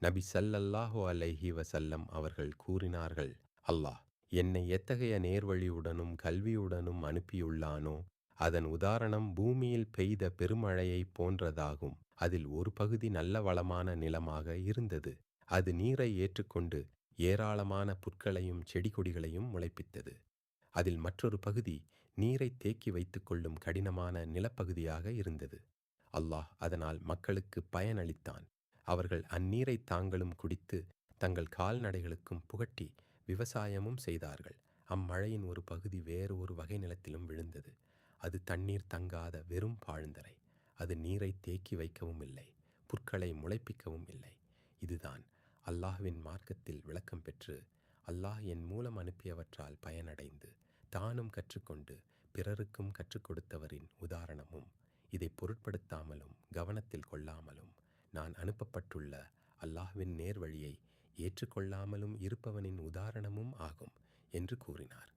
நபி ஸல்லல்லாஹு அலைஹி வஸல்லம் அவர்கள் கூறினார்கள், அல்லாஹ் என்னை எத்தகைய நேர்வழியுடனும் கல்வியுடனும் அனுப்பியுள்ளானோ அதன் உதாரணம் பூமியில் பெய்த பெருமழையைப் போன்றதாகும். அதில் ஒரு பகுதி நல்ல வளமான நிலமாக இருந்தது. அது நீரை ஏற்றுக்கொண்டு ஏராளமான புற்களையும் செடி கொடிகளையும் முளைப்பித்தது. அதில் மற்றொரு பகுதி நீரை தேக்கி வைத்துக் கொள்ளும் கடினமான நிலப்பகுதியாக இருந்தது. அல்லாஹ் அதனால் மக்களுக்கு பயனளித்தான். அவர்கள் அந்நீரை தாங்களும் குடித்து தங்கள் கால்நடைகளுக்கும் புகட்டி விவசாயமும் செய்தார்கள். அம்மழையின் ஒரு பகுதி வேறு ஒரு வகை நிலத்திலும் விழுந்தது. அது தண்ணீர் தங்காத வெறும் பாழ்ந்தரை. அது நீரை தேக்கி வைக்கவும் இல்லை, புற்களை முளைப்பிக்கவும் இல்லை. இதுதான் அல்லாஹ்வின் மார்க்கத்தில் விளக்கம் பெற்று அல்லாஹ் என் மூலம் அனுப்பியவற்றால் பயனடைந்து தானும் கற்றுக்கொண்டு பிறருக்கும் கற்றுக் கொடுத்தவரின் உதாரணமும். இதை பொருட்படுத்தாமலும் கவனத்தில் கொள்ளாமலும் நான் அனுப்பப்பட்டுள்ள அல்லாஹ்வின் நேர்வழியை ஏற்றுக்கொள்ளாமலும் இருப்பவனின் உதாரணமும் ஆகும் என்று கூறினார்.